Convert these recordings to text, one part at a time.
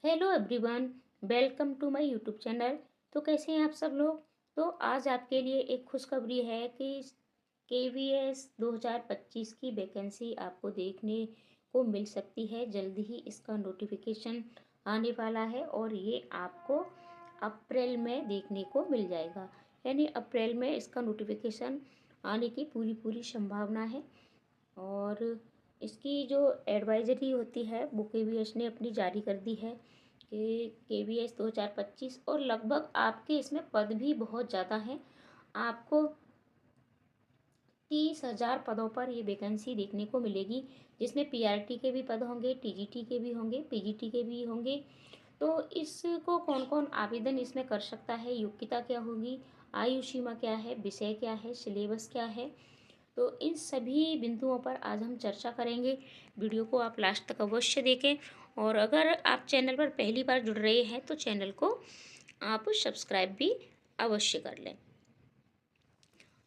Hello everyone, welcome to my YouTube channel. तो कैसे हैं आप सब लोग। तो आज आपके लिए एक खुशखबरी है कि केवीएस 2025 की वैकेंसी आपको देखने को मिल सकती है। जल्दी ही इसका नोटिफिकेशन आने वाला है और ये आपको अप्रैल में देखने को मिल जाएगा। यानी अप्रैल में इसका नोटिफिकेशन आने की पूरी पूरी संभावना है। और इसकी जो एडवाइजरी होती है वो केवीएस ने अपनी जारी कर दी है कि केवीएस 2025। और लगभग आपके इसमें पद भी बहुत ज़्यादा हैं। आपको 30,000 पदों पर ये वैकेंसी देखने को मिलेगी, जिसमें पीआरटी के भी पद होंगे, टीजीटी के भी होंगे, पीजीटी के भी होंगे। तो इसको कौन कौन आवेदन इसमें कर सकता है, योग्यता क्या होगी, आयु सीमा क्या है, विषय क्या है, सिलेबस क्या है, तो इन सभी बिंदुओं पर आज हम चर्चा करेंगे। वीडियो को आप लास्ट तक अवश्य देखें। और अगर आप चैनल पर पहली बार जुड़ रहे हैं तो चैनल को आप सब्सक्राइब भी अवश्य कर लें।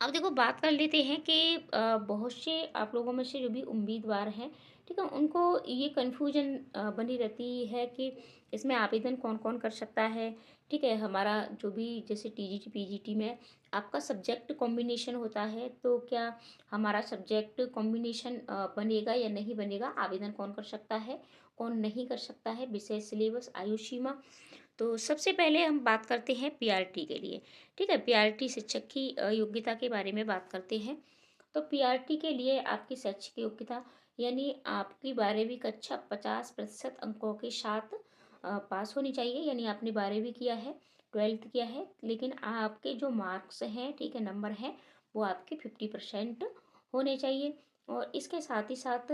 अब देखो, बात कर लेते हैं कि बहुत से आप लोगों में से जो भी उम्मीदवार हैं, ठीक है, उनको ये कन्फ्यूजन बनी रहती है कि इसमें आवेदन कौन कौन कर सकता है। ठीक है, हमारा जो भी जैसे टीजीटी पीजीटी में आपका सब्जेक्ट कॉम्बिनेशन होता है, तो क्या हमारा सब्जेक्ट कॉम्बिनेशन बनेगा या नहीं बनेगा, आवेदन कौन कर सकता है, कौन नहीं कर सकता है, विषय, सिलेबस, आयु सीमा। तो सबसे पहले हम बात करते हैं पीआरटी के लिए। ठीक है, पीआरटी शिक्षक की योग्यता के बारे में बात करते हैं। तो पीआरटी के लिए आपकी शैक्षिक योग्यता यानी आपकी 12वीं कक्षा 50% अंकों के साथ पास होनी चाहिए। यानी आपने 12वीं किया है, 12th किया है, लेकिन आपके जो मार्क्स हैं, ठीक है, नंबर हैं, वो आपके 50% होने चाहिए। और इसके साथ ही साथ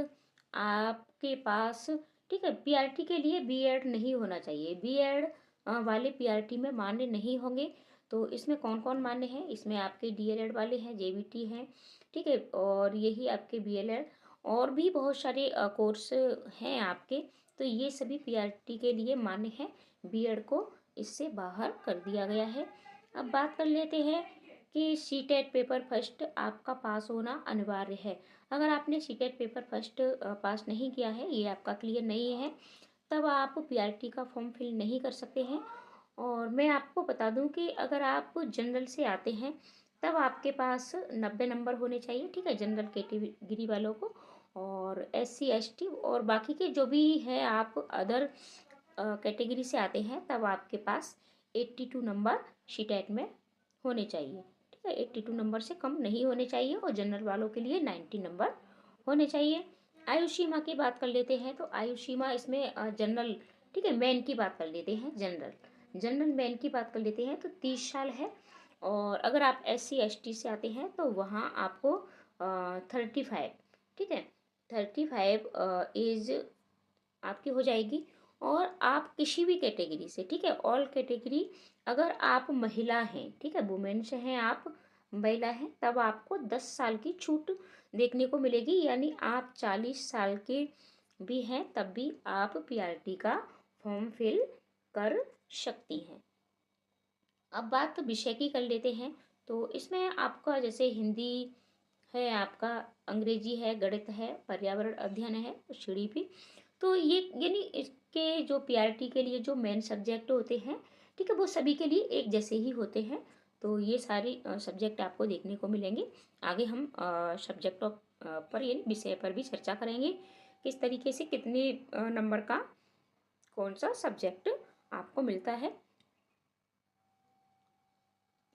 आपके पास, ठीक है, पीआरटी के लिए बीएड नहीं होना चाहिए। बीएड वाले पीआरटी में मान्य नहीं होंगे। तो इसमें कौन कौन मान्य है, इसमें आपके डीएलएड वाले हैं, जेबीटी हैं, ठीक है, और यही आपके बीएलएड और भी बहुत सारे कोर्स हैं आपके। तो ये सभी पीआरटी के लिए मान्य है। बीएड को इससे बाहर कर दिया गया है। अब बात कर लेते हैं कि सीटेट पेपर फर्स्ट आपका पास होना अनिवार्य है। अगर आपने सीटेट पेपर फर्स्ट पास नहीं किया है, ये आपका क्लियर नहीं है, तब आप पीआरटी का फॉर्म फिल नहीं कर सकते हैं। और मैं आपको बता दूं कि अगर आप जनरल से आते हैं तब आपके पास 90 नंबर होने चाहिए। ठीक है, जनरल कैटेगरी वालों को। और एससी एसटी और बाकी के जो भी है, आप अदर कैटेगरी से आते हैं, तब आपके पास 82 नंबर सीटेट में होने चाहिए। ठीक है, 82 नंबर से कम नहीं होने चाहिए। और जनरल वालों के लिए 90 नंबर होने चाहिए। आयु सीमा की बात कर लेते हैं। तो आयु सीमा इसमें जनरल, ठीक है, मैन की बात कर लेते हैं। जनरल मैन की बात कर लेते हैं तो 30 साल है। और अगर आप SC ST से आते हैं तो वहाँ आपको 35, ठीक है, 35 एज आपकी हो जाएगी। और आप किसी भी कैटेगरी से, ठीक है, ऑल कैटेगरी, अगर आप महिला हैं, ठीक है, वुमेन्स हैं, आप महिला हैं, तब आपको 10 साल की छूट देखने को मिलेगी। यानी आप 40 साल के भी हैं तब भी आप पीआरटी का फॉर्म फिल कर सकती हैं। अब बात विषय की कर लेते हैं। तो इसमें आपका जैसे हिंदी है, आपका अंग्रेजी है, गणित है, पर्यावरण अध्ययन है, जीडीपी। तो ये यानी इसके जो पीआरटी के लिए जो मेन सब्जेक्ट होते हैं, ठीक है, वो सभी के लिए एक जैसे ही होते हैं। तो ये सारे सब्जेक्ट आपको देखने को मिलेंगे। आगे हम सब्जेक्टों पर यानी विषय पर भी चर्चा करेंगे, किस तरीके से कितने नंबर का कौन सा सब्जेक्ट आपको मिलता है।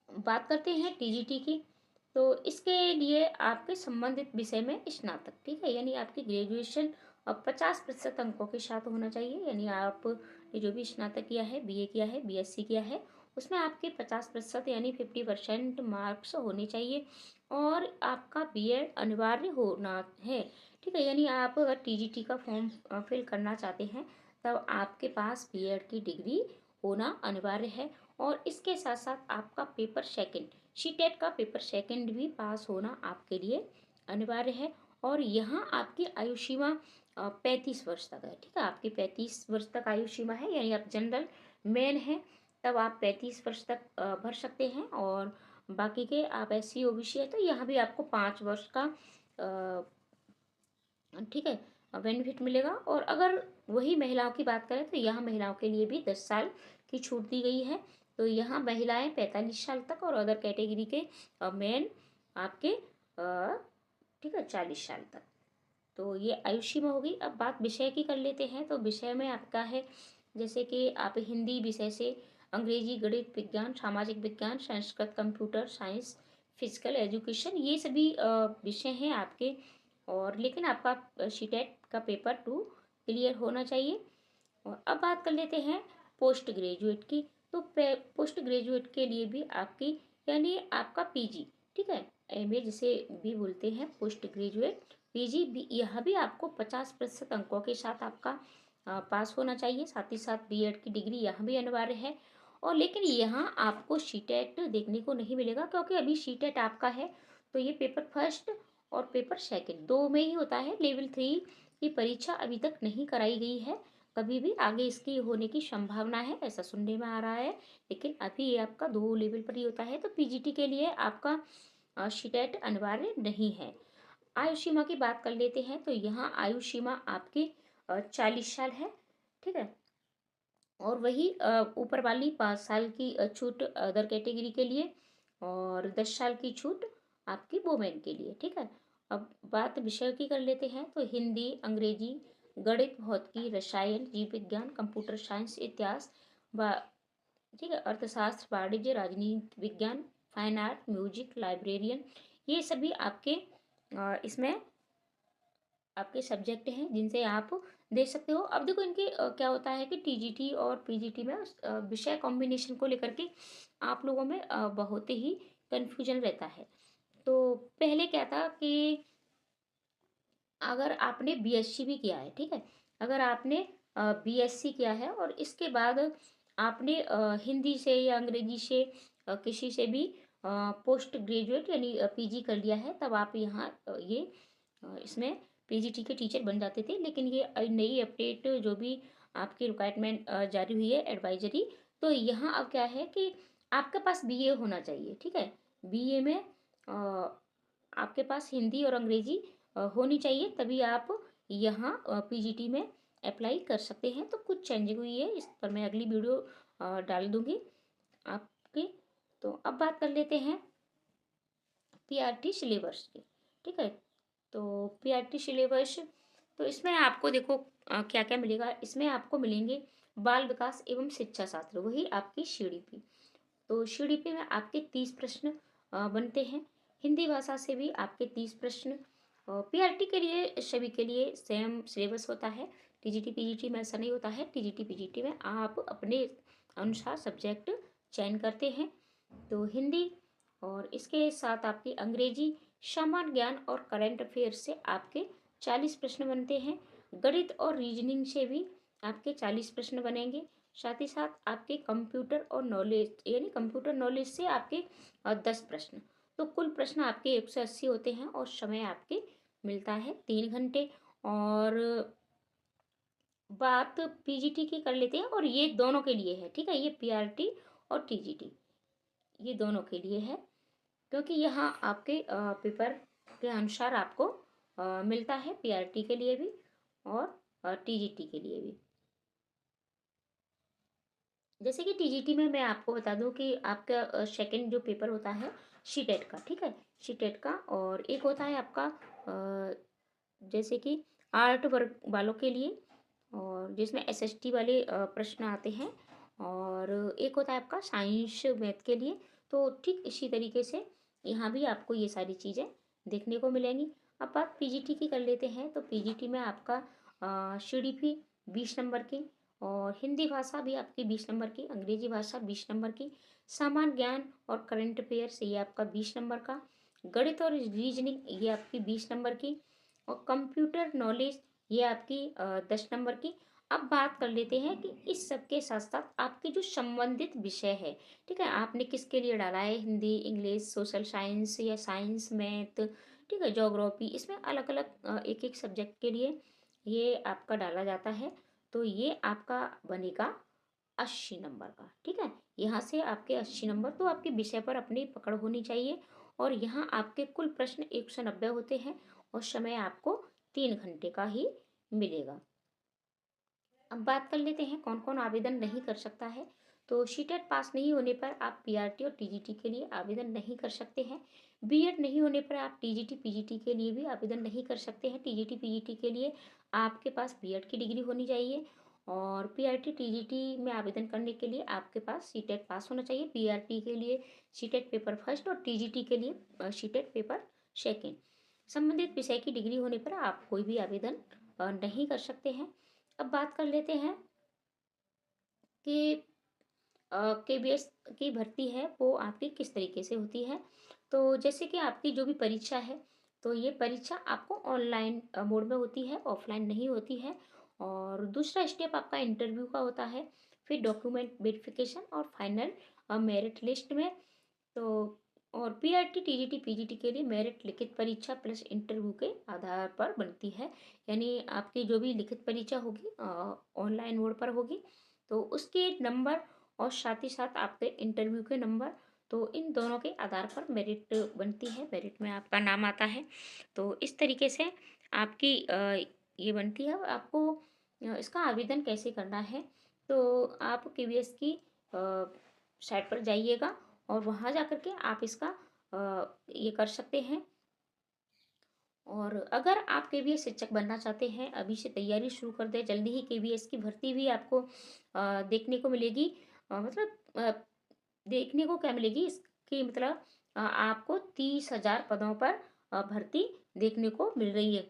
बात करते हैं टीजीटी की। तो इसके लिए आपके संबंधित विषय में स्नातक, ठीक है, यानी आपकी ग्रेजुएशन 50% अंकों के साथ होना चाहिए। यानी आप ये जो भी स्नातक किया है, बीए किया है, बीएससी किया है, उसमें आपके 50% यानी 50% मार्क्स होने चाहिए। और आपका बीएड अनिवार्य होना है। ठीक है, यानी आप अगर टीजीटी का फॉर्म फिल करना चाहते हैं तब आपके पास बीएड की डिग्री होना अनिवार्य है। और इसके साथ साथ आपका पेपर सेकंड, सीटेट का पेपर सेकंड भी पास होना आपके लिए अनिवार्य है। और यहाँ आपकी आयु सीमा 35 वर्ष तक है। ठीक है, आपकी 35 वर्ष तक आयु सीमा है। यानी आप जनरल मैन हैं तब आप 35 वर्ष तक भर सकते हैं। और बाकी के आप SC OBC है तो यहाँ भी आपको 5 वर्ष का, ठीक है, बेनिफिट मिलेगा। और अगर वही महिलाओं की बात करें तो यहाँ महिलाओं के लिए भी 10 साल की छूट दी गई है। तो यहाँ महिलाएं 45 साल तक और अदर कैटेगरी के मेन आपके ठीक है 40 साल तक। तो ये आयु सीमा होगी। अब बात विषय की कर लेते हैं। तो विषय में आपका है जैसे कि आप हिंदी विषय से अंग्रेजी, गणित, विज्ञान, सामाजिक विज्ञान, Sanskrit, computer science, physical education, ये सभी विषय हैं आपके। और लेकिन आपका सीटेट का पेपर 2 क्लियर होना चाहिए। और अब बात कर लेते हैं पोस्ट ग्रेजुएट की। तो पोस्ट ग्रेजुएट के लिए भी आपकी यानी आपका पीजी, ठीक है, एमए जिसे भी बोलते हैं पोस्ट ग्रेजुएट, पीजी भी, यह भी आपको 50% अंकों के साथ आपका पास होना चाहिए। साथ ही साथ बीएड की डिग्री यहाँ भी अनिवार्य है। और लेकिन यहाँ आपको सीटेट देखने को नहीं मिलेगा क्योंकि अभी सीटेट आपका है तो ये पेपर फर्स्ट और पेपर सेकंड 2 में ही होता है। लेवल 3 की परीक्षा अभी तक नहीं कराई गई है। कभी भी आगे इसकी होने की संभावना है ऐसा सुनने में आ रहा है। लेकिन अभी ये आपका 2 लेवल पर ही होता है। तो पीजीटी के लिए आपका सीटेट अनिवार्य नहीं है। आयु सीमा की बात कर लेते हैं। तो यहाँ आयु सीमा आपकी 40 साल है, ठीक है। और वही ऊपर वाली 5 साल की छूट अदर कैटेगरी के लिए और 10 साल की छूट आपकी वोमेन के लिए, ठीक है। अब बात विषय की कर लेते हैं। तो हिंदी, अंग्रेजी, गणित, भौतिकी, रसायन, जीव विज्ञान, कंप्यूटर साइंस, इतिहास, ठीक है, अर्थशास्त्र, वाणिज्य, राजनीति विज्ञान, फाइन आर्ट, म्यूजिक, लाइब्रेरियन, ये सभी आपके इसमें आपके सब्जेक्ट हैं जिनसे आप दे सकते हो। अब देखो इनके क्या होता है कि टीजीटी और पीजीटी में विषय कॉम्बिनेशन को लेकर के आप लोगों में बहुत ही कन्फ्यूजन रहता है। तो पहले क्या था कि अगर आपने बीएससी भी किया है, ठीक है, अगर आपने बीएससी किया है और इसके बाद आपने हिंदी से या अंग्रेजी से किसी से भी पोस्ट ग्रेजुएट यानी पीजी कर लिया है, तब आप यहाँ ये इसमें पीजीटी के टीचर बन जाते थे। लेकिन ये नई अपडेट जो भी आपकी रिक्वायरमेंट जारी हुई है एडवाइजरी, तो यहाँ अब क्या है कि आपके पास बीए होना चाहिए, ठीक है। बीए में आपके पास हिंदी और अंग्रेजी होनी चाहिए, तभी आप यहाँ पीजीटी में अप्लाई कर सकते हैं। तो कुछ चेंजिंग हुई है, इस पर मैं अगली वीडियो डाल दूंगी आपकी। तो अब बात कर लेते हैं पीआरटी सिलेबस की, ठीक है। तो पीआरटी सिलेबस, तो इसमें आपको देखो क्या क्या मिलेगा। इसमें आपको मिलेंगे बाल विकास एवं शिक्षा शास्त्र, वही आपकी सीडीपी। तो सीडीपी में आपके 30 प्रश्न बनते हैं। हिंदी भाषा से भी आपके 30 प्रश्न। पीआरटी के लिए सभी के लिए सेम सिलेबस होता है। टीजीटी पीजीटी में ऐसा नहीं होता है। टीजीटी पीजीटी में आप अपने अनुसार सब्जेक्ट चयन करते हैं। तो हिंदी और इसके साथ आपकी अंग्रेजी, सामान्य ज्ञान और करंट अफेयर से आपके 40 प्रश्न बनते हैं। गणित और रीजनिंग से भी आपके 40 प्रश्न बनेंगे। साथ ही साथ आपके कंप्यूटर और नॉलेज यानी कंप्यूटर नॉलेज से आपके 10 प्रश्न। तो कुल प्रश्न आपके 180 होते हैं और समय आपके मिलता है 3 घंटे। और बात पीजीटी की कर लेते हैं और ये दोनों के लिए है, ठीक है। ये पीआरटी और टीजीटी ये दोनों के लिए है क्योंकि यहाँ आपके पेपर के अनुसार आपको मिलता है पीआरटी के लिए भी और टीजीटी के लिए भी। जैसे कि टीजीटी में मैं आपको बता दूं कि आपका सेकंड जो पेपर होता है सीटेट का, ठीक है, सीटेट का। और एक होता है आपका जैसे कि आर्ट वर्ग वालों के लिए और जिसमें एसएसटी वाले प्रश्न आते हैं। और एक होता है आपका साइंस मैथ के लिए। तो ठीक इसी तरीके से यहाँ भी आपको ये सारी चीज़ें देखने को मिलेंगी। अब बात पीजीटी की कर लेते हैं। तो पीजीटी में आपका सीडीपी 20 नंबर की और हिंदी भाषा भी आपकी 20 नंबर की, अंग्रेजी भाषा 20 नंबर की, सामान्य ज्ञान और करंट अफेयर्स ये आपका 20 नंबर का, गणित और रीजनिंग ये आपकी 20 नंबर की और कंप्यूटर नॉलेज ये आपकी 10 नंबर की। अब बात कर लेते हैं कि इस सब के साथ साथ आपके जो संबंधित विषय है, ठीक है, आपने किसके लिए डाला है, हिंदी, इंग्लिश, सोशल साइंस या साइंस मैथ, ठीक है, ज्योग्राफी, इसमें अलग अलग एक एक सब्जेक्ट के लिए ये आपका डाला जाता है। तो ये आपका बनेगा 80 नंबर का, ठीक है। यहाँ से आपके 80 नंबर, तो आपके विषय पर अपनी पकड़ होनी चाहिए। और यहाँ आपके कुल प्रश्न 190 होते हैं और समय आपको 3 घंटे का ही मिलेगा। अब बात कर लेते हैं कौन कौन आवेदन नहीं कर सकता है। तो सीटेट पास नहीं होने पर आप पीआरटी और टीजीटी के लिए आवेदन नहीं कर सकते हैं। बीएड नहीं होने पर आप टीजीटी पीजीटी के लिए भी आवेदन नहीं कर सकते हैं। टीजीटी पीजीटी के लिए आपके पास बीएड की डिग्री होनी चाहिए, और पीआरटी टीजीटी में आवेदन करने के लिए आपके पास सीटेट पास होना चाहिए। पीआरटी के लिए सीटेट पेपर फर्स्ट और टीजीटी के लिए सीटेट पेपर सेकेंड। संबंधित विषय की डिग्री होने पर आप कोई भी आवेदन नहीं कर सकते हैं। अब बात कर लेते हैं कि केबीएस की भर्ती है वो आपकी किस तरीके से होती है। तो जैसे कि आपकी जो भी परीक्षा है, तो ये परीक्षा आपको ऑनलाइन मोड में होती है, ऑफलाइन नहीं होती है। और दूसरा स्टेप आपका इंटरव्यू का होता है, फिर डॉक्यूमेंट वेरिफिकेशन और फाइनल मेरिट लिस्ट में। तो और पीआरटी टीजीटी पीजीटी के लिए मेरिट लिखित परीक्षा प्लस इंटरव्यू के आधार पर बनती है। यानी आपकी जो भी लिखित परीक्षा होगी ऑनलाइन मोड पर होगी, तो उसके नंबर और साथ ही साथ आपके इंटरव्यू के नंबर, तो इन दोनों के आधार पर मेरिट बनती है, मेरिट में आपका नाम आता है। तो इस तरीके से आपकी ये बनती है। आपको इसका आवेदन कैसे करना है, तो आप केवीएस की साइट पर जाइएगा और वहाँ जा कर के आप इसका ये कर सकते हैं। और अगर आप केवीएस शिक्षक बनना चाहते हैं, अभी से तैयारी शुरू कर दें। जल्दी ही केवीएस की भर्ती भी आपको देखने को मिलेगी। देखने को क्या मिलेगी इसकी मतलब आपको 30,000 पदों पर भर्ती देखने को मिल रही है।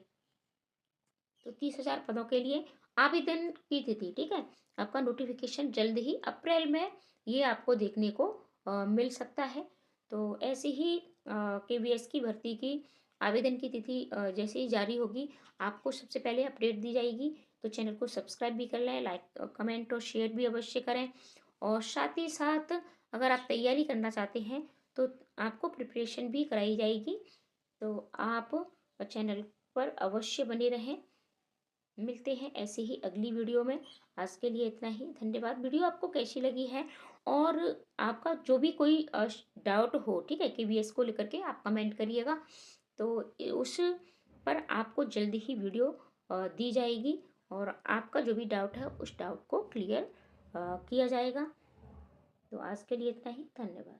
तो 30,000 पदों के लिए आवेदन की तिथि, ठीक है, आपका नोटिफिकेशन जल्द ही अप्रैल में ये आपको देखने को मिल सकता है। तो ऐसे ही केवीएस की भर्ती की आवेदन की तिथि जैसे ही जारी होगी, आपको सबसे पहले अपडेट दी जाएगी। तो चैनल को सब्सक्राइब भी कर लें, लाइक कमेंट और शेयर भी अवश्य करें। और साथ ही साथ अगर आप तैयारी करना चाहते हैं, तो आपको प्रिपरेशन भी कराई जाएगी। तो आप चैनल पर अवश्य बने रहें। मिलते हैं ऐसे ही अगली वीडियो में। आज के लिए इतना ही, धन्यवाद। वीडियो आपको कैसी लगी है, और आपका जो भी कोई डाउट हो, ठीक है, केवीएस को लेकर के आप कमेंट करिएगा। तो उस पर आपको जल्दी ही वीडियो दी जाएगी, और आपका जो भी डाउट है उस डाउट को क्लियर किया जाएगा। तो आज के लिए इतना ही, धन्यवाद।